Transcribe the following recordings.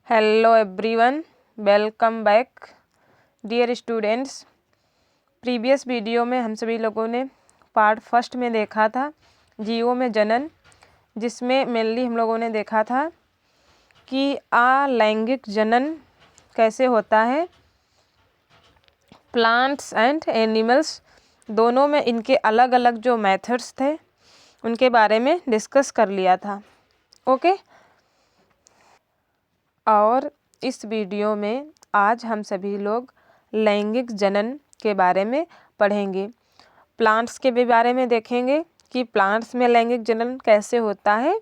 Hello everyone, welcome back dear students. Previous video में हम सभी लोगों ने पार्ट फर्स्ट में देखा था जीवों में जनन, जिसमें मेनली हम लोगों ने देखा था कि अलैंगिक जनन कैसे होता है। प्लांट्स एंड एनिमल्स दोनों में इनके अलग अलग जो मेथड्स थे उनके बारे में डिस्कस कर लिया था। ओके, और इस वीडियो में आज हम सभी लोग लैंगिक जनन के बारे में पढ़ेंगे। प्लांट्स के भी बारे में देखेंगे कि प्लांट्स में लैंगिक जनन कैसे होता है,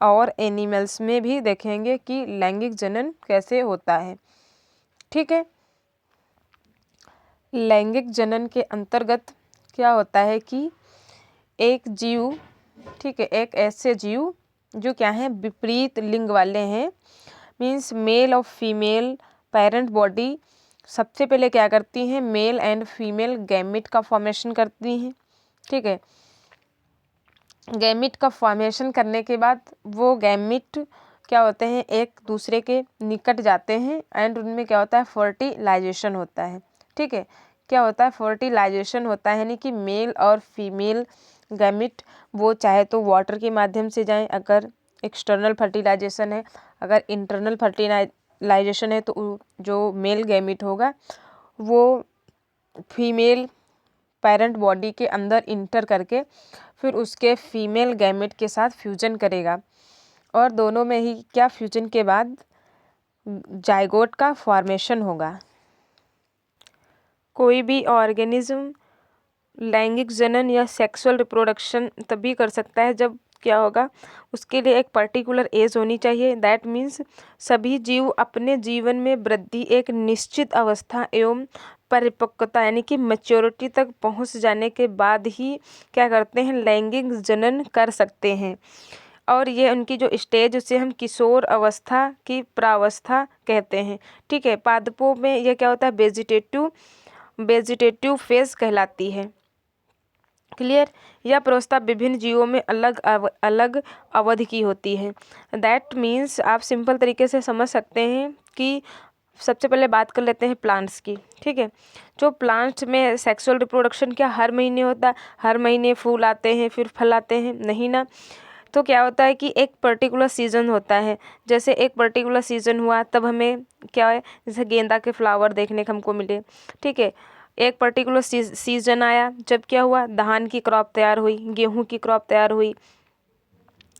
और एनिमल्स में भी देखेंगे कि लैंगिक जनन कैसे होता है। ठीक है, लैंगिक जनन के अंतर्गत क्या होता है कि एक जीव, ठीक है, एक ऐसे जीव जो क्या है विपरीत लिंग वाले हैं, मीन्स मेल और फीमेल पेरेंट बॉडी सबसे पहले क्या करती हैं, मेल एंड फीमेल गैमिट का फॉर्मेशन करती हैं। ठीक है, गैमिट का फॉर्मेशन करने के बाद वो गैमिट क्या होते हैं, एक दूसरे के निकट जाते हैं एंड उनमें क्या होता है, फर्टिलाइजेशन होता है। ठीक है, क्या होता है, फर्टिलाइजेशन होता है, यानी कि मेल और फीमेल गैमिट वो चाहे तो वाटर के माध्यम से जाएं अगर एक्सटर्नल फर्टिलाइजेशन है, अगर इंटरनल फर्टिलाइजेशन है तो जो मेल गैमिट होगा वो फीमेल पेरेंट बॉडी के अंदर इंटर करके फिर उसके फीमेल गैमेट के साथ फ्यूजन करेगा, और दोनों में ही क्या फ्यूजन के बाद जाइगोट का फॉर्मेशन होगा। कोई भी ऑर्गेनिज्म लैंगिक जनन या सेक्सुअल रिप्रोडक्शन तभी कर सकता है जब क्या होगा, उसके लिए एक पर्टिकुलर एज होनी चाहिए। दैट मीन्स सभी जीव अपने जीवन में वृद्धि एक निश्चित अवस्था एवं परिपक्वता यानी कि मैच्योरिटी तक पहुंच जाने के बाद ही क्या करते हैं, लैंगिक जनन कर सकते हैं। और ये उनकी जो स्टेज उसे हम किशोर अवस्था की प्रावस्था कहते हैं। ठीक है, पादपों में यह क्या होता है, वेजिटेटिव फेज कहलाती है। क्लियर, यह प्रावस्था विभिन्न जीवों में अलग अवधि की होती है। दैट मीन्स आप सिंपल तरीके से समझ सकते हैं कि सबसे पहले बात कर लेते हैं प्लांट्स की। ठीक है, जो प्लांट्स में सेक्सुअल रिप्रोडक्शन क्या हर महीने होता है, हर महीने फूल आते हैं फिर फल आते हैं, नहीं ना। तो क्या होता है कि एक पर्टिकुलर सीजन होता है, जैसे एक पर्टिकुलर सीजन हुआ तब हमें क्या है, जैसे गेंदा के फ्लावर देखने को हमको मिले। ठीक है, एक पर्टिकुलर सीजन आया जब क्या हुआ, धान की क्रॉप तैयार हुई, गेहूं की क्रॉप तैयार हुई,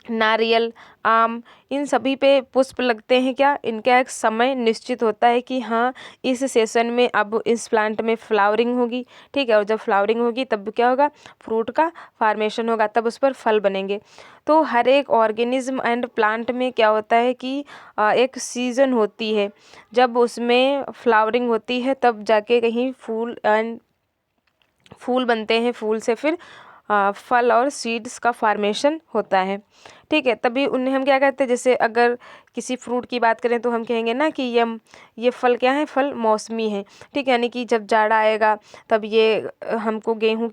नारियल, आम, इन सभी पे पुष्प लगते हैं। क्या इनका एक समय निश्चित होता है कि हाँ इस सेशन में अब इस प्लांट में फ्लावरिंग होगी। ठीक है, और जब फ्लावरिंग होगी तब क्या होगा, फ्रूट का फॉर्मेशन होगा, तब उस पर फल बनेंगे। तो हर एक ऑर्गेनिज्म एंड प्लांट में क्या होता है कि एक सीजन होती है जब उसमें फ्लावरिंग होती है, तब जाके कहीं फूल बनते हैं, फूल से फिर फल और सीड्स का फॉर्मेशन होता है। ठीक है, तभी उन्हें हम क्या कहते हैं, जैसे अगर किसी फ्रूट की बात करें तो हम कहेंगे ना कि ये फल क्या है, फल मौसमी है। ठीक है, यानी कि जब जाड़ा आएगा तब ये हमको गेहूं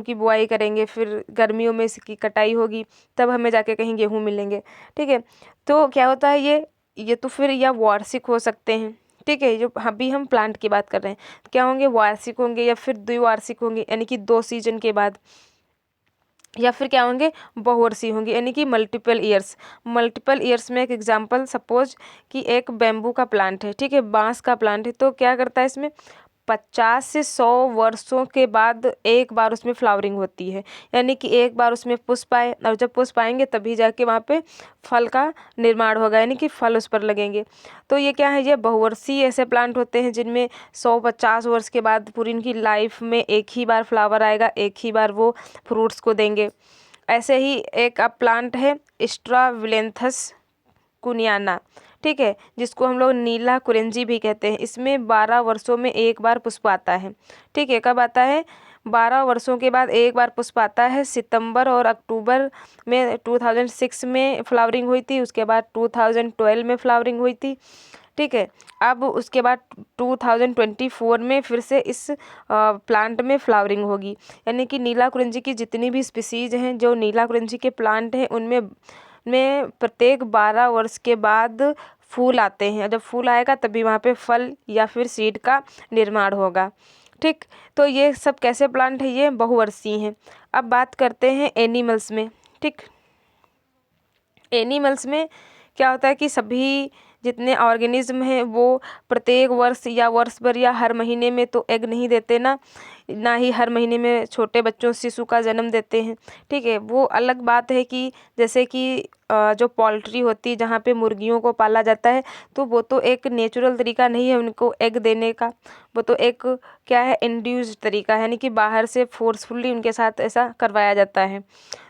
की बुआई करेंगे, फिर गर्मियों में इसकी कटाई होगी, तब हमें जाके कहीं गेहूं मिलेंगे। ठीक है, तो क्या होता है, ये तो फिर या वार्षिक हो सकते हैं। ठीक है, जो अभी हम प्लांट की बात कर रहे हैं क्या होंगे, वार्षिक होंगे या फिर द्विवार्षिक होंगे, यानी कि 2 सीजन के बाद, या फिर क्या होंगे, बहुवर्षीय होंगे, यानी कि मल्टीपल ईयर्स में एक एग्जांपल सपोज कि एक बेम्बू का प्लांट है। ठीक है, बांस का प्लांट है, तो क्या करता है इसमें 50 से 100 वर्षों के बाद एक बार उसमें फ्लावरिंग होती है, यानी कि एक बार उसमें पुष्प आए, और जब पुष्प आएंगे तभी जाके वहाँ पे फल का निर्माण होगा, यानी कि फल उस पर लगेंगे। तो ये क्या है, ये बहुवर्षीय ऐसे प्लांट होते हैं जिनमें 150 वर्ष के बाद पूरी इनकी लाइफ में एक ही बार फ्लावर आएगा, एक ही बार वो फ्रूट्स को देंगे। ऐसे ही एक अब प्लांट है स्ट्राविलेंथस कुनियाना। ठीक है, जिसको हम लोग नीला कुरेंजी भी कहते हैं। इसमें 12 वर्षों में एक बार पुष्प आता है। ठीक है, कब आता है, 12 वर्षों के बाद एक बार पुष्प आता है। सितंबर और अक्टूबर में 2006 में फ्लावरिंग हुई थी, उसके बाद 2012 में फ्लावरिंग हुई थी। ठीक है, अब उसके बाद 2024 में फिर से इस प्लांट में फ्लावरिंग होगी, यानी कि नीला कुरेंजी की जितनी भी स्पीसीज हैं, जो नीला कुरेंजी के प्लांट हैं, उनमें प्रत्येक 12 वर्ष के बाद फूल आते हैं, जब फूल आएगा तभी वहाँ पे फल या फिर सीड का निर्माण होगा। ठीक, तो ये सब कैसे प्लांट है, ये बहुवर्षीय हैं। अब बात करते हैं एनिमल्स में। ठीक, एनिमल्स में क्या होता है कि सभी जितने ऑर्गेनिज्म हैं वो प्रत्येक वर्ष या वर्ष भर या हर महीने में तो एग नहीं देते ना ही हर महीने में छोटे बच्चों शिशु का जन्म देते हैं। ठीक है, वो अलग बात है कि जैसे कि जो पोल्ट्री होती है जहाँ पे मुर्गियों को पाला जाता है, तो वो तो एक नेचुरल तरीका नहीं है उनको एग देने का, वो तो एक क्या है, इंड्यूस्ड तरीका है, यानी कि बाहर से फोर्सफुली उनके साथ ऐसा करवाया जाता है।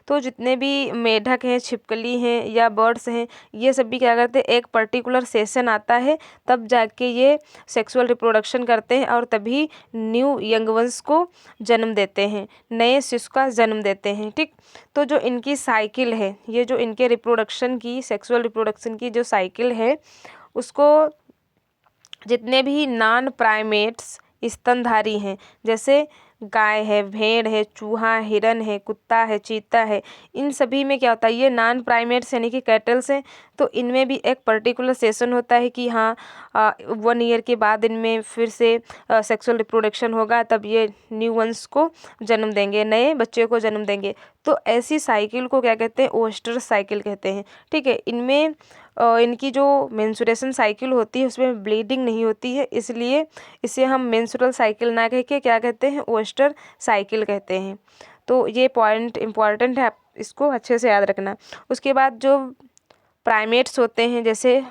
तो जितने भी मेढक हैं, छिपकली हैं या बर्ड्स हैं, ये सब भी क्या करते हैं, एक पर्टिकुलर सेशन आता है तब जाके ये सेक्सुअल रिप्रोडक्शन करते हैं और तभी न्यू यंग वंस को जन्म देते हैं, नए शिशु का जन्म देते हैं। ठीक, तो जो इनकी साइकिल है, ये जो इनके रिप्रोडक्शन की, सेक्सुअल रिप्रोडक्शन की जो साइकिल है, उसको जितने भी नॉन प्राइमेट्स स्तनधारी हैं, जैसे गाय है, भेड़ है, चूहा, हिरन है, कुत्ता है, चीता है, इन सभी में क्या होता है, ये नॉन प्राइमेट्स यानी कि कैटल्स हैं, तो इनमें भी एक पर्टिकुलर सेशन होता है कि हाँ 1 ईयर के बाद इनमें फिर से सेक्सुअल रिप्रोडक्शन होगा, तब ये न्यू वंस को जन्म देंगे, नए बच्चे को जन्म देंगे। तो ऐसी साइकिल को क्या कहते हैं, ओस्टर साइकिल कहते हैं। ठीक है, इनमें इनकी जो मेंस्ट्रुएशन साइकिल होती है उसमें ब्लीडिंग नहीं होती है, इसलिए इसे हम मेंस्ट्रुअल साइकिल ना कह के क्या कहते हैं, ओस्टर साइकिल कहते हैं। तो ये पॉइंट इम्पॉर्टेंट है, आप इसको अच्छे से याद रखना। उसके बाद जो प्राइमेट्स होते हैं जैसे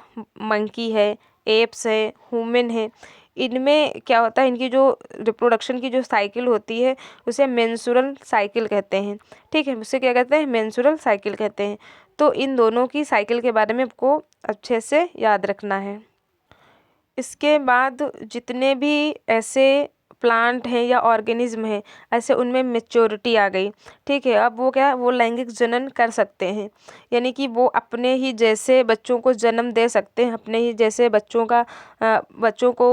मंकी है, एप्स है, ह्यूमन है, इनमें क्या होता है, इनकी जो रिप्रोडक्शन की जो साइकिल होती है उसे मेंस्ट्रुअल साइकिल कहते हैं। ठीक है, उसे क्या कहते हैं, मेंस्ट्रुअल साइकिल कहते हैं। तो इन दोनों की साइकिल के बारे में आपको अच्छे से याद रखना है। इसके बाद जितने भी ऐसे प्लांट हैं या ऑर्गेनिज्म हैं, ऐसे उनमें मेच्योरिटी आ गई। ठीक है, अब वो क्या, वो लैंगिक जनन कर सकते हैं, यानी कि वो अपने ही जैसे बच्चों को जन्म दे सकते हैं, अपने ही जैसे बच्चों को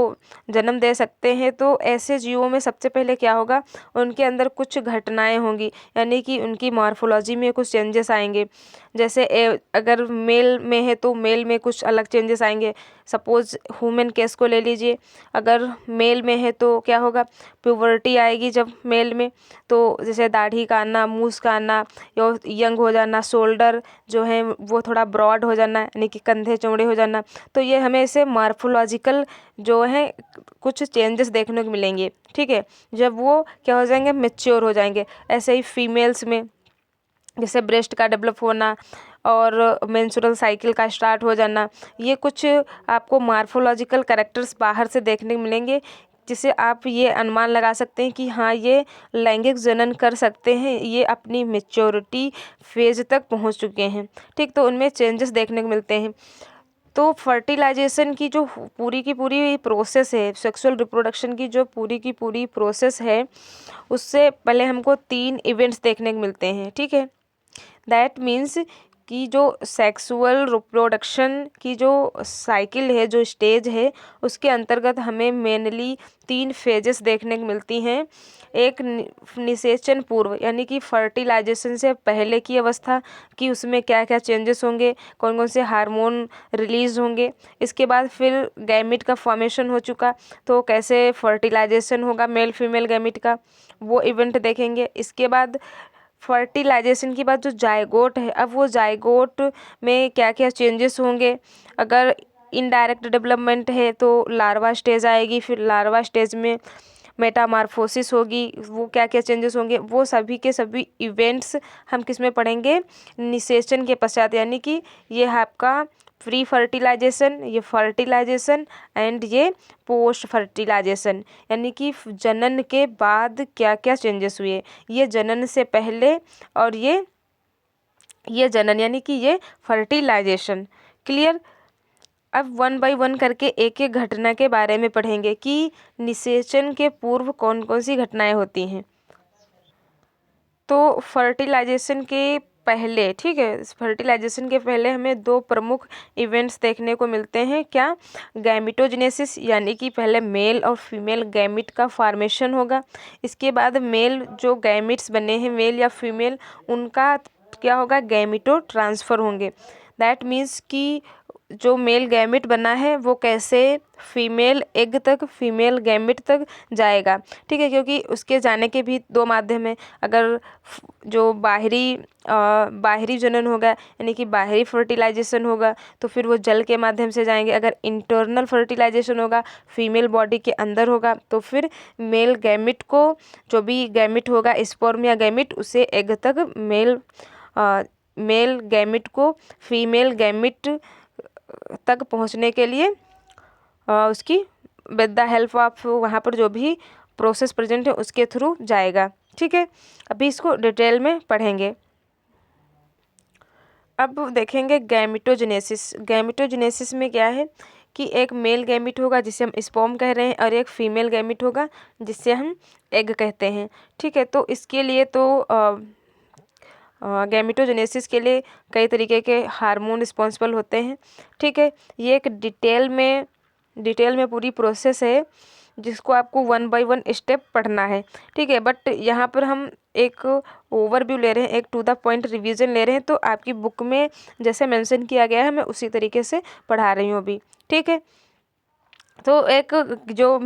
जन्म दे सकते हैं। तो ऐसे जीवों में सबसे पहले क्या होगा, उनके अंदर कुछ घटनाएं होंगी, यानी कि उनकी मॉर्फोलॉजी में कुछ चेंजेस आएंगे। जैसे अगर मेल में है तो मेल में कुछ अलग चेंजेस आएंगे। सपोज ह्यूमन केस को ले लीजिए, अगर मेल में है तो क्या होगा, प्यूबर्टी आएगी जब मेल में, तो जैसे दाढ़ी का आना, मूछ का आना, यंग हो जाना, शोल्डर जो है वो थोड़ा ब्रॉड हो जाना, यानी कि कंधे चौड़े हो जाना। तो ये हमें ऐसे मॉर्फोलॉजिकल जो है कुछ चेंजेस देखने को मिलेंगे। ठीक है, जब वो क्या हो जाएंगे, मेच्योर हो जाएंगे। ऐसे ही फीमेल्स में जैसे ब्रेस्ट का डेवलप होना और मेंस्ट्रुअल साइकिल का स्टार्ट हो जाना, ये कुछ आपको मॉर्फोलॉजिकल कैरेक्टर्स बाहर से देखने को मिलेंगे, जिसे आप ये अनुमान लगा सकते हैं कि हाँ ये लैंगिक जनन कर सकते हैं, ये अपनी मेच्योरिटी फेज तक पहुंच चुके हैं। ठीक, तो उनमें चेंजेस देखने को मिलते हैं। तो फर्टिलाइजेशन की जो पूरी की पूरी प्रोसेस है, सेक्सुअल रिप्रोडक्शन की जो पूरी की पूरी प्रोसेस है, उससे पहले हमको 3 इवेंट्स देखने को मिलते हैं। ठीक है, दैट मीन्स कि जो सेक्सुअल रिप्रोडक्शन की जो साइकिल है, जो स्टेज है, उसके अंतर्गत हमें मेनली 3 फेजेस देखने को मिलती हैं। एक निषेचन पूर्व, यानी कि फर्टिलाइजेशन से पहले की अवस्था कि उसमें क्या क्या चेंजेस होंगे, कौन कौन से हार्मोन रिलीज होंगे। इसके बाद फिर गैमिट का फॉर्मेशन हो चुका, तो कैसे फर्टिलाइजेशन होगा मेल फीमेल गैमिट का, वो इवेंट देखेंगे। इसके बाद फर्टिलाइजेशन के बाद जो जायगोट है, अब वो जायगोट में क्या क्या चेंजेस होंगे। अगर इनडायरेक्ट डेवलपमेंट है तो लार्वा स्टेज आएगी, फिर लार्वा स्टेज में मेटामार्फोसिस होगी, वो क्या क्या चेंजेस होंगे, वो सभी के सभी इवेंट्स हम किस में पढ़ेंगे, निषेचन के पश्चात, यानी कि ये है आपका प्री फर्टिलाइजेशन, ये फर्टिलाइजेशन एंड ये पोस्ट फर्टिलाइजेशन, यानी कि जनन के बाद क्या क्या चेंजेस हुए, ये जनन से पहले और ये जनन, यानी कि ये फर्टिलाइजेशन। क्लियर। अब 1 बाय 1 करके एक एक घटना के बारे में पढ़ेंगे कि निषेचन के पूर्व कौन कौन सी घटनाएं होती हैं। तो फर्टिलाइजेशन के पहले, ठीक है, फर्टिलाइजेशन के पहले हमें 2 प्रमुख इवेंट्स देखने को मिलते हैं। क्या, गैमिटोजेनेसिस, यानी कि पहले मेल और फीमेल गैमिट का फॉर्मेशन होगा। इसके बाद मेल जो गैमिट्स बने हैं, मेल या फीमेल, उनका क्या होगा, गैमिटो ट्रांसफ़र होंगे। दैट मीन्स कि जो मेल गैमेट बना है वो कैसे फीमेल एग तक, फीमेल गैमेट तक जाएगा। ठीक है, क्योंकि उसके जाने के भी दो माध्यम है। अगर जो बाहरी जनन होगा यानी कि बाहरी फर्टिलाइजेशन होगा तो फिर वो जल के माध्यम से जाएंगे। अगर इंटरनल फर्टिलाइजेशन होगा, फीमेल बॉडी के अंदर होगा, तो फिर मेल गैमेट को, जो भी गैमेट होगा स्पर्म या गैमेट, उसे एग तक मेल गैमेट को फीमेल गैमेट तक पहुंचने के लिए उसकी विद द हेल्प ऑफ वहाँ पर जो भी प्रोसेस प्रेजेंट है उसके थ्रू जाएगा। ठीक है, अभी इसको डिटेल में पढ़ेंगे। अब देखेंगे गैमेटोजेनेसिस। गैमेटोजेनेसिस में क्या है कि एक मेल गैमेट होगा जिसे हम स्पर्म कह रहे हैं और एक फीमेल गैमेट होगा जिसे हम एग कहते हैं। ठीक है, तो इसके लिए तो गैमेटोजेनेसिस के लिए कई तरीके के हार्मोन रिस्पॉन्सिबल होते हैं। ठीक है, ये एक डिटेल में पूरी प्रोसेस है जिसको आपको 1 बाय 1 स्टेप पढ़ना है। ठीक है, बट यहाँ पर हम एक ओवरव्यू ले रहे हैं, एक टू द पॉइंट रिवीजन ले रहे हैं, तो आपकी बुक में जैसे मेंशन किया गया है मैं उसी तरीके से पढ़ा रही हूँ अभी। ठीक है, तो एक जो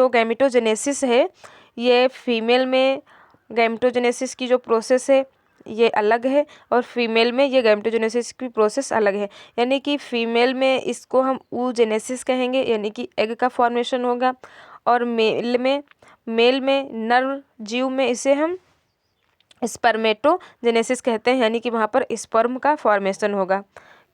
गैमेटोजेनेसिस है, ये फीमेल में गैमेटोजेनेसिस की जो प्रोसेस है ये अलग है और फीमेल में ये गैमेटोजेनेसिस की प्रोसेस अलग है। यानी कि फीमेल में इसको हम oogenesis कहेंगे, यानी कि एग का फॉर्मेशन होगा, और मेल में नर जीव में इसे हम स्पर्मेटोजेनेसिस कहते हैं, यानी कि वहाँ पर स्पर्म का फॉर्मेशन होगा।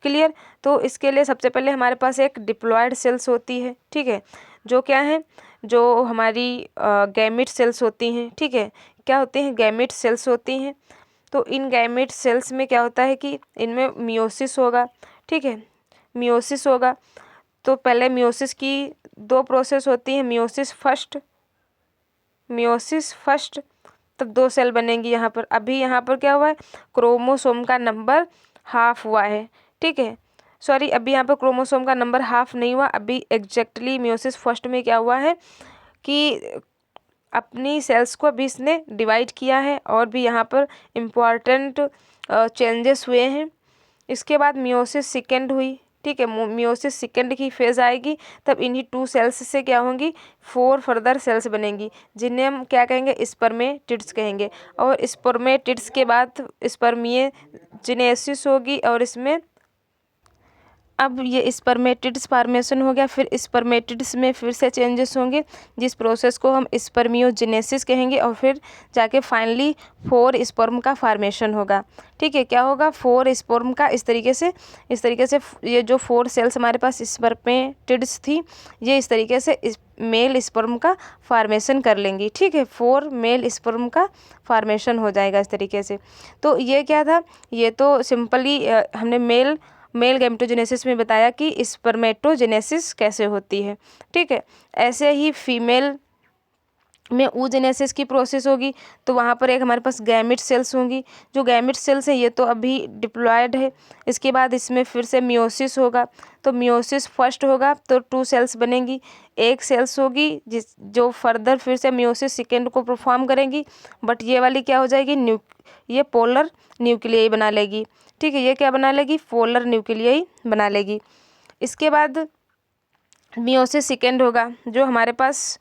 क्लियर। तो इसके लिए सबसे पहले हमारे पास एक डिप्लॉयड सेल्स होती है। ठीक है, जो क्या है, जो हमारी गैमेट सेल्स होती हैं। ठीक है, क्या होती हैं, गैमेट सेल्स होती हैं। तो इन गैमेट सेल्स में क्या होता है कि इनमें मियोसिस होगा। ठीक है, मियोसिस होगा। तो पहले मियोसिस की 2 प्रोसेस होती हैं, मियोसिस फर्स्ट, तब 2 सेल बनेंगी यहाँ पर। अभी यहाँ पर क्या हुआ है, क्रोमोसोम का नंबर हाफ हुआ है। ठीक है, सॉरी, अभी यहाँ पर क्रोमोसोम का नंबर हाफ नहीं हुआ। अभी एग्जैक्टली मियोसिस फर्स्ट में क्या हुआ है कि अपनी सेल्स को अभी इसने डिवाइड किया है और भी यहाँ पर इम्पॉर्टेंट चेंजेस हुए हैं। इसके बाद मियोसिस सेकेंड हुई। ठीक है, मियोसिस सेकेंड की फेज आएगी, तब इन्हीं 2 सेल्स से क्या होंगी, 4 फर्दर सेल्स बनेंगी जिन्हें हम क्या कहेंगे, स्पर्मेटिड्स कहेंगे। और स्पर्मेटिड्स के बाद स्पर्मियोजेनेसिस होगी और इसमें अब ये स्पर्मेटिड्स फॉर्मेशन हो गया। फिर स्पर्मेटिड्स में फिर से चेंजेस होंगे जिस प्रोसेस को हम स्पर्मियोजेनेसिस कहेंगे, और फिर जाके फाइनली 4 स्पर्म का फॉर्मेशन होगा। ठीक है, क्या होगा, 4 स्पर्म का। इस तरीके से ये जो 4 सेल्स हमारे पास स्पर्मेटिड्स थी, ये इस तरीके से मेल स्पर्म का फॉर्मेशन कर लेंगी। ठीक है, 4 मेल स्पर्म का फॉर्मेशन हो जाएगा इस तरीके से। तो ये क्या था, ये तो सिंपली हमने मेल गैमेटोजेनेसिस में बताया कि स्पर्मेटोजेनेसिस कैसे होती है। ठीक है, ऐसे ही फीमेल में oogenesis की प्रोसेस होगी, तो वहाँ पर एक हमारे पास गैमेट सेल्स होंगी। जो गैमेट सेल्स है ये तो अभी डिप्लॉयड है। इसके बाद इसमें फिर से मियोसिस होगा। तो मियोसिस फर्स्ट होगा तो 2 सेल्स बनेंगी। एक सेल्स होगी जो फर्दर फिर से मियोसिस सेकेंड को परफॉर्म करेंगी, बट ये वाली क्या हो जाएगी, ये पोलर न्यूक्लियाई बना लेगी। ठीक है, ये क्या बना लेगी, पोलर न्यूक्लियाई बना लेगी। इसके बाद मियोसिस सेकेंड होगा, जो हमारे पास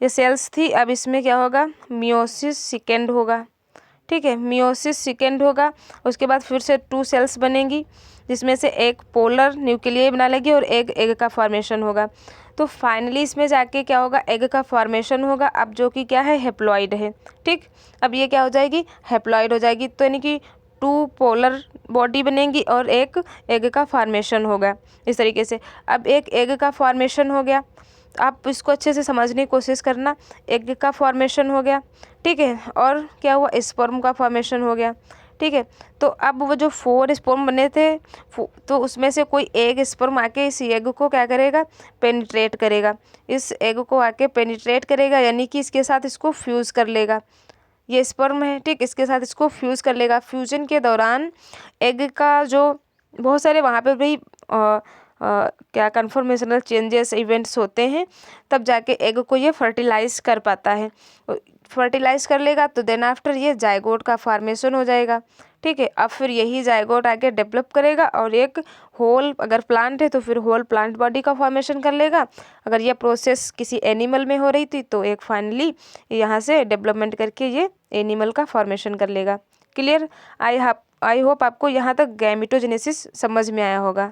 ये सेल्स थी, अब इसमें क्या होगा, मियोसिस सेकेंड होगा। ठीक है, मियोसिस सेकेंड होगा। उसके बाद फिर से 2 सेल्स बनेंगी जिसमें से एक पोलर न्यूक्लियाई बना लेगी और एक एग का फॉर्मेशन होगा। तो फाइनली इसमें जाके क्या होगा, एग का फॉर्मेशन होगा, अब जो कि क्या है, हेप्लॉइड है। ठीक, अब ये क्या हो जाएगी, हेप्लॉइड हो जाएगी। तो यानी कि 2 पोलर बॉडी बनेंगी और एक एग का फॉर्मेशन होगा इस तरीके से। अब एक एग का फॉर्मेशन हो गया, आप इसको अच्छे से समझने की कोशिश करना। एग का फॉर्मेशन हो गया, ठीक है, और क्या हुआ, स्पर्म का फॉर्मेशन हो गया। ठीक है, तो अब वो जो 4 स्पर्म बने थे, तो उसमें से कोई एक स्पर्म आके इस एग को क्या करेगा, पेनिट्रेट करेगा। इस एग को आके पेनिट्रेट करेगा, यानी कि इसके साथ इसको फ्यूज़ कर लेगा। ये स्पर्म है, ठीक, इसके साथ इसको फ्यूज़ कर लेगा। फ्यूजन के दौरान एग का जो बहुत सारे वहाँ पे भी क्या कन्फॉर्मेशनल चेंजेस इवेंट्स होते हैं, तब जाके एग को ये फर्टिलाइज कर पाता है। फर्टिलाइज कर लेगा तो देन आफ्टर ये जायगोट का फॉर्मेशन हो जाएगा। ठीक। ठीक है। अब फिर यही जाइगोट आगे डेवलप करेगा और एक होल, अगर प्लांट है तो फिर होल प्लांट बॉडी का फॉर्मेशन कर लेगा। अगर यह प्रोसेस किसी एनिमल में हो रही थी तो एक फाइनली यहाँ से डेवलपमेंट करके ये एनिमल का फॉर्मेशन कर लेगा। क्लियर? आई होप आपको यहाँ तक गैमेटोजेनेसिस समझ में आया होगा।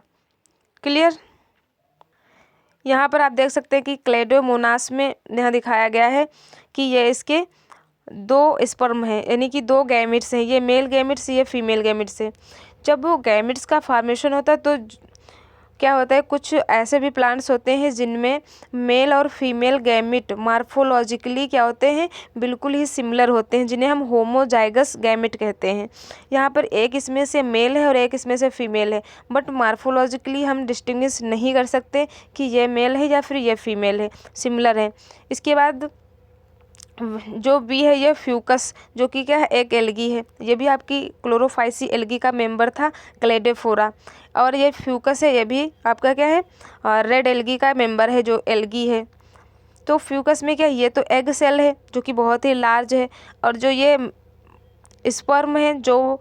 क्लियर? यहाँ पर आप देख सकते हैं कि क्लेडोमोनास में यहाँ दिखाया गया है कि ये इसके 2 स्पर्म हैं, यानी कि 2 गैमेट्स हैं, ये मेल गैमेट्स, ये फीमेल गैमेट्स है। जब वो गैमेट्स का फॉर्मेशन होता है तो क्या होता है, कुछ ऐसे भी प्लांट्स होते हैं जिनमें मेल और फीमेल गैमेट मार्फोलॉजिकली क्या होते हैं, बिल्कुल ही सिमिलर होते हैं, जिन्हें हम होमोजाइगस गैमेट कहते हैं। यहाँ पर एक इसमें से मेल है और एक इसमें से फीमेल है, बट मार्फोलॉजिकली हम डिस्टिंग्विश नहीं कर सकते कि ये मेल है या फिर ये फीमेल है, सिमिलर है। इसके बाद जो बी है ये फ्यूकस, जो कि क्या है, एक एल्गी है। ये भी आपकी क्लोरोफाइसी एल्गी का मेंबर था, क्लेडोफोरा। और ये फ्यूकस है, ये भी आपका क्या है, रेड एल्गी का मेंबर है, जो एल्गी है। तो फ्यूकस में क्या, ये तो एग सेल है जो कि बहुत ही लार्ज है, और जो ये स्पर्म है जो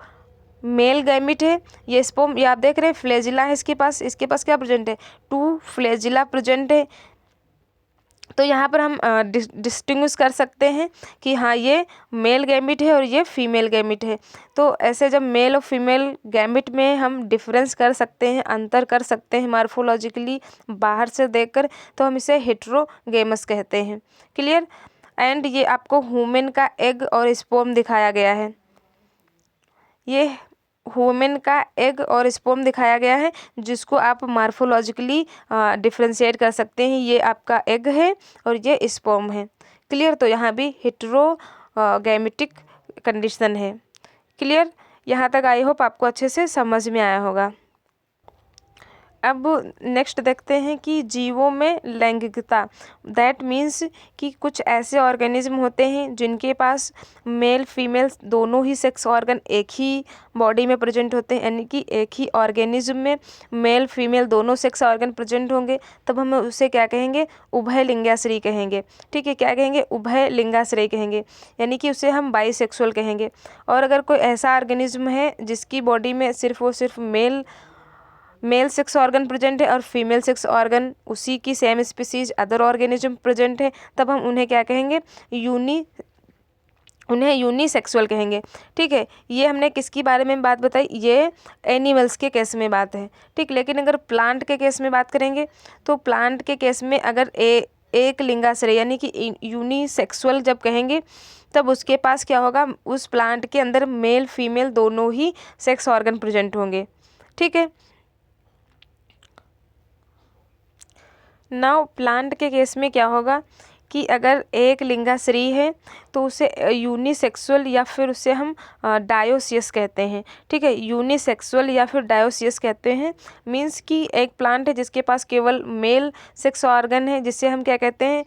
मेल गैमिट है, ये स्पर्म, ये आप देख रहे हैं फ्लैजिला है इसके पास क्या प्रेजेंट है, 2 फ्लैजिला प्रेजेंट है। तो यहाँ पर हम डिस्टिंग्विश कर सकते हैं कि हाँ ये मेल गैमिट है और ये फीमेल गैमिट है। तो ऐसे जब मेल और फीमेल गैमिट में हम डिफरेंस कर सकते हैं, अंतर कर सकते हैं मार्फोलॉजिकली बाहर से देखकर, तो हम इसे हेटेरोगेमस कहते हैं। क्लियर? एंड ये आपको ह्यूमन का एग और स्पर्म दिखाया गया है, ये ह्यूमन का एग और स्पर्म दिखाया गया है, जिसको आप मार्फोलॉजिकली डिफ्रेंशिएट कर सकते हैं। ये आपका एग है और ये स्पर्म है। क्लियर? तो यहाँ भी हेटेरोगैमेटिक कंडीशन है। क्लियर? यहाँ तक आई होप आपको अच्छे से समझ में आया होगा। अब नेक्स्ट देखते हैं कि जीवों में लैंगिकता, दैट मीन्स कि कुछ ऐसे ऑर्गेनिज्म होते हैं जिनके पास मेल फीमेल दोनों ही सेक्स ऑर्गन एक ही बॉडी में प्रेजेंट होते हैं, यानी कि एक ही ऑर्गेनिज्म में मेल फीमेल दोनों सेक्स ऑर्गन प्रेजेंट होंगे, तब हम उसे क्या कहेंगे, उभय लिंगाश्रयी कहेंगे। ठीक है, क्या कहेंगे, उभय लिंगाश्रयी कहेंगे, यानी कि उसे हम बाईसेक्सुअल कहेंगे। और अगर कोई ऐसा ऑर्गेनिज्म है जिसकी बॉडी में सिर्फ और सिर्फ मेल सेक्स ऑर्गन प्रेजेंट है और फीमेल सेक्स ऑर्गन उसी की same species other organism present है, तब हम उन्हें क्या कहेंगे, यूनिसेक्सुअल कहेंगे। ठीक है, ये हमने किसकी बारे में बात बताई, ये एनिमल्स के केस में बात है। ठीक, लेकिन अगर प्लांट के केस में बात करेंगे तो प्लांट के केस में अगर एक लिंगाश्रय यानी कि यूनिसेक्सुअल जब कहेंगे, तब उसके पास क्या होगा, उस प्लांट के अंदर मेल फीमेल दोनों ही सेक्स ऑर्गन प्रेजेंट होंगे। ठीक है, नाउ प्लांट के केस में क्या होगा कि अगर एक लिंगाश्रयी है तो उसे यूनिसेक्सुअल या फिर उसे हम डायोसियस कहते हैं। ठीक है, यूनिसेक्सुअल या फिर डायोसियस कहते हैं, मींस कि एक प्लांट है जिसके पास केवल मेल सेक्स ऑर्गन है, जिसे हम क्या कहते हैं,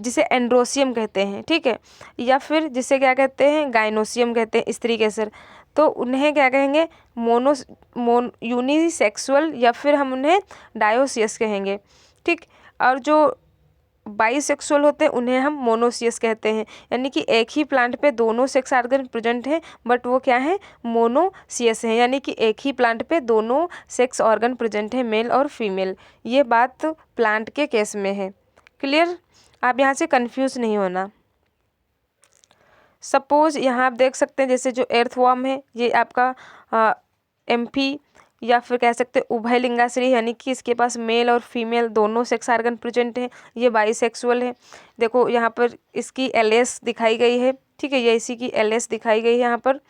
जिसे एंड्रोसियम कहते हैं। ठीक है, या फिर जिसे क्या कहते हैं, गाइनोसियम कहते हैं, स्त्री केसर। तो उन्हें क्या कहेंगे, यूनिसेक्सुअल या फिर हम उन्हें डायोसियस कहेंगे। ठीक, और जो बाईसेक्सुअल होते हैं उन्हें हम मोनोसियस कहते हैं, यानी कि एक ही प्लांट पे दोनों सेक्स ऑर्गन प्रेजेंट हैं, बट वो क्या है, मोनोसियस है, यानी कि एक ही प्लांट पे दोनों सेक्स ऑर्गन प्रेजेंट है, मेल और फीमेल। ये बात प्लांट के केस में है। क्लियर? आप यहाँ से कंफ्यूज नहीं होना। सपोज यहाँ आप देख सकते हैं जैसे जो एर्थवॉर्म है, ये आपका एम्फी या फिर कह सकते हैं उभय लिंगाश्रयी, यानी कि इसके पास मेल और फीमेल दोनों सेक्स ऑर्गन प्रेजेंट है, ये बाईसेक्सुअल है। देखो यहाँ पर इसकी एलएस दिखाई गई है। ठीक है, ये इसी की एलएस दिखाई गई है यहाँ पर,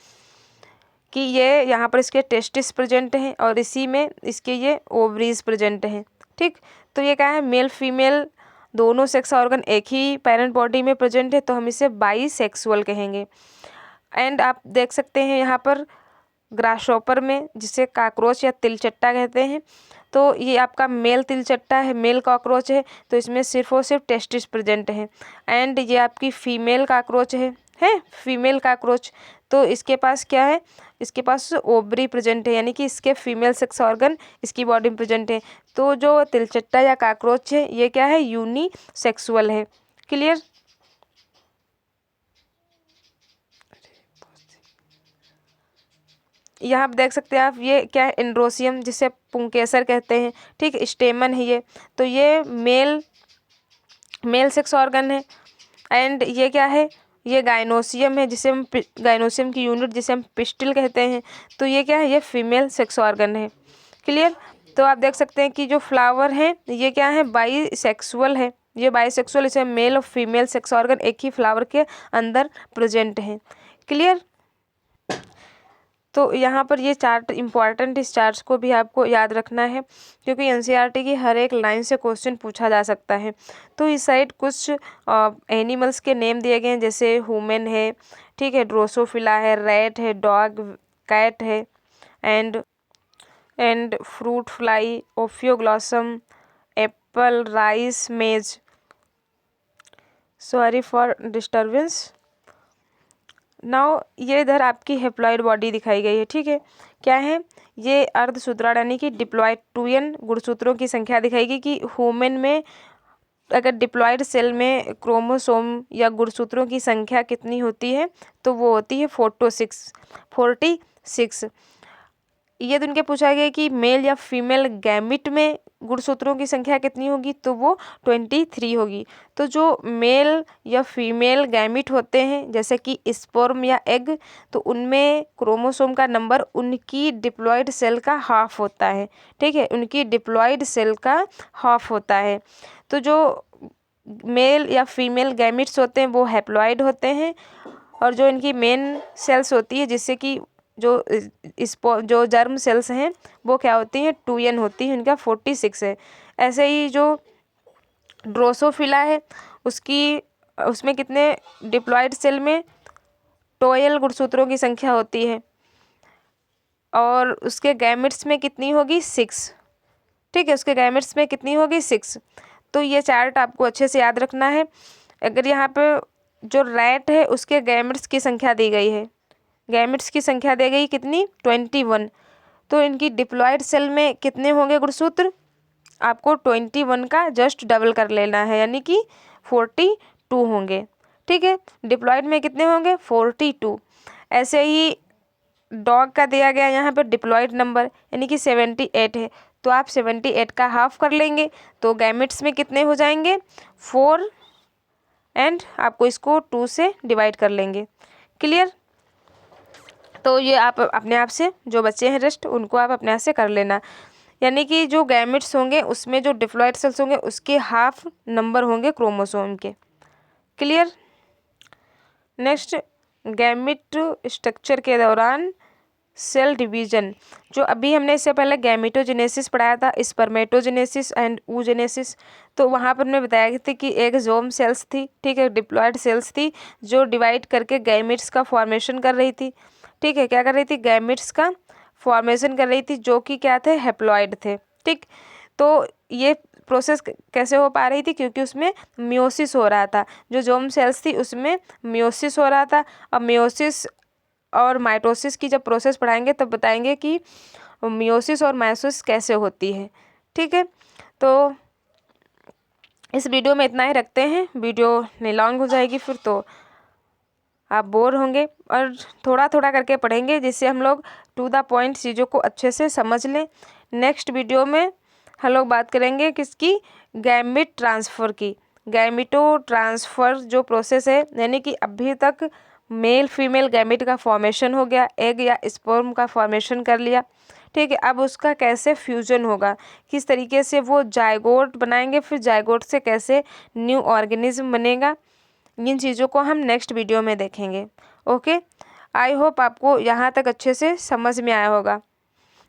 कि ये यहाँ पर इसके टेस्टिस प्रेजेंट हैं और इसी में इसके ये ओवरीज प्रेजेंट हैं। ठीक, तो ये क्या है, मेल फीमेल दोनों सेक्स ऑर्गन एक ही पेरेंट बॉडी में प्रेजेंट है, तो हम इसे बाईसेक्सुअल कहेंगे। एंड आप देख सकते हैं यहाँ पर ग्रासहॉपर में, जिसे काकरोच या तिलचट्टा कहते हैं, तो ये आपका मेल तिलचट्टा है, मेल कॉकरोच है, तो इसमें सिर्फ और सिर्फ टेस्टिस प्रेजेंट है। एंड ये आपकी फीमेल काकरोच है फीमेल काकरोच, तो इसके पास क्या है, इसके पास ओवरी प्रेजेंट है, यानी कि इसके फीमेल सेक्स ऑर्गन इसकी बॉडी में प्रेजेंट है। तो जो तिलचट्टा या काकरोच है ये क्या है, यूनिसेक्सुअल है। क्लियर? यहाँ आप देख सकते हैं आप, ये क्या है, एंड्रोसियम जिसे पुंकेसर कहते हैं, ठीक है, स्टेमन है ये। तो ये मेल सेक्स ऑर्गन है। एंड ये क्या है, ये गाइनोसियम है जिसे हम गाइनोसियम की यूनिट जिसे हम पिस्टिल कहते हैं। तो ये क्या है, ये फीमेल सेक्स ऑर्गन है। क्लियर। तो आप देख सकते हैं कि जो फ्लावर है ये क्या है, बाईसेक्सुअल है, ये बाईसेक्सुअल, इसे मेल और फीमेल सेक्स ऑर्गन एक ही फ्लावर के अंदर प्रेजेंट है। क्लियर। तो यहाँ पर ये चार्ट इम्पॉर्टेंट, इस चार्ट्स को भी आपको याद रखना है क्योंकि एनसीईआरटी की हर एक लाइन से क्वेश्चन पूछा जा सकता है। तो इस साइड कुछ एनिमल्स के नेम दिए गए हैं, जैसे ह्यूमन है, ठीक है, ड्रोसोफिला है, रैट है, डॉग, कैट है, and fruit fly, ophioglossum, apple, rice, maize. Sorry for disturbance. Now ये इधर आपकी हेप्लॉइड बॉडी दिखाई गई है, ठीक है। क्या है, ये अर्धसूत्राण यानी कि डिप्लॉइड 2n गुणसूत्रों की संख्या दिखाएगी कि ह्यूमन में अगर डिप्लॉइड सेल में क्रोमोसोम या गुणसूत्रों की संख्या कितनी होती है, तो वो होती है 46। ये तो इनके पूछा गया कि मेल या फीमेल गैमिट में गुणसूत्रों की संख्या कितनी होगी, तो वो 23 होगी। तो जो मेल या फीमेल गैमिट होते हैं जैसे कि स्पर्म या एग, तो उनमें क्रोमोसोम का नंबर उनकी डिप्लॉइड सेल का हाफ होता है, ठीक है, उनकी डिप्लॉइड सेल का हाफ होता है। तो जो मेल या फीमेल गैमिट्स होते हैं वो हैप्लॉइड होते हैं, और जो इनकी मेन सेल्स होती है जिससे कि जो जर्म सेल्स हैं वो क्या होती हैं, 2n होती है, उनका 46 है। ऐसे ही जो ड्रोसोफिला है उसमें कितने डिप्लॉइड सेल में 12 गुणसूत्रों की संख्या होती है, और उसके गैमेट्स में कितनी होगी, 6, ठीक है, उसके गैमेट्स में कितनी होगी, 6। तो ये चार्ट आपको अच्छे से याद रखना है। अगर यहाँ पे जो रैट है उसके गैमेट्स की संख्या दी गई है, गैमेट्स की संख्या दी गई कितनी, 21। तो इनकी डिप्लॉइड सेल में कितने होंगे गुणसूत्र, आपको 21 का जस्ट डबल कर लेना है, यानी कि 42 होंगे, ठीक है। डिप्लॉइड में कितने होंगे, 42। ऐसे ही डॉग का दिया गया यहाँ पर डिप्लॉइड नंबर यानी कि 78 है, तो आप 78 का हाफ कर लेंगे तो गैमेट्स में कितने हो जाएंगे, 4, एंड आपको इसको 2 से डिवाइड कर लेंगे। क्लियर। तो ये आप अपने आप से, जो बच्चे हैं रेस्ट, उनको आप अपने आप से कर लेना, यानी कि जो गैमेट्स होंगे उसमें जो डिप्लॉइड सेल्स होंगे उसके हाफ नंबर होंगे क्रोमोसोम के। क्लियर। नेक्स्ट, गैमेट स्ट्रक्चर के दौरान सेल डिवीजन, जो अभी हमने इससे पहले गैमेटोजेनेसिस पढ़ाया था, स्पर्मेटोजेनेसिस एंड oogenesis। तो वहाँ पर मैं बताया था कि एक जोम सेल्स थी, ठीक है, डिप्लॉइड सेल्स थी जो डिवाइड करके गैमेट्स का फॉर्मेशन कर रही थी, ठीक है, क्या कर रही थी, गैमेट्स का फॉर्मेशन कर रही थी, जो कि क्या थे, हैप्लॉइड थे, ठीक। तो ये प्रोसेस कैसे हो पा रही थी, क्योंकि उसमें मियोसिस हो रहा था, जो जोम सेल्स थी उसमें मियोसिस हो रहा था। अब मियोसिस और माइटोसिस की जब प्रोसेस पढ़ाएंगे तब बताएंगे कि मियोसिस और माइटोसिस कैसे होती है, ठीक है। तो इस वीडियो में इतना ही रखते हैं, वीडियो नहीं लॉन्ग हो जाएगी फिर तो आप बोर होंगे, और थोड़ा थोड़ा करके पढ़ेंगे जिससे हम लोग टू द पॉइंट चीज़ों को अच्छे से समझ लें। नेक्स्ट वीडियो में हम लोग बात करेंगे किसकी, गैमेट ट्रांसफ़र की। गैमेटो ट्रांसफ़र जो प्रोसेस है, यानी कि अभी तक मेल फीमेल गैमेट का फॉर्मेशन हो गया, एग या स्पर्म का फॉर्मेशन कर लिया, ठीक है। अब उसका कैसे फ्यूजन होगा, किस तरीके से वो जायगोट बनाएंगे, फिर जायगोट से कैसे न्यू ऑर्गेनिज्म बनेगा, इन चीज़ों को हम नेक्स्ट वीडियो में देखेंगे। ओके, आई होप आपको यहाँ तक अच्छे से समझ में आया होगा।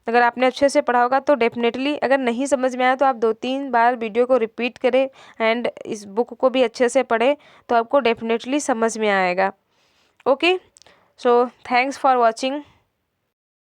अगर आपने अच्छे से पढ़ा होगा तो डेफिनेटली, अगर नहीं समझ में आया तो आप 2-3 बार वीडियो को रिपीट करें एंड इस बुक को भी अच्छे से पढ़ें, तो आपको डेफिनेटली समझ में आएगा। Okay, so thanks for watching.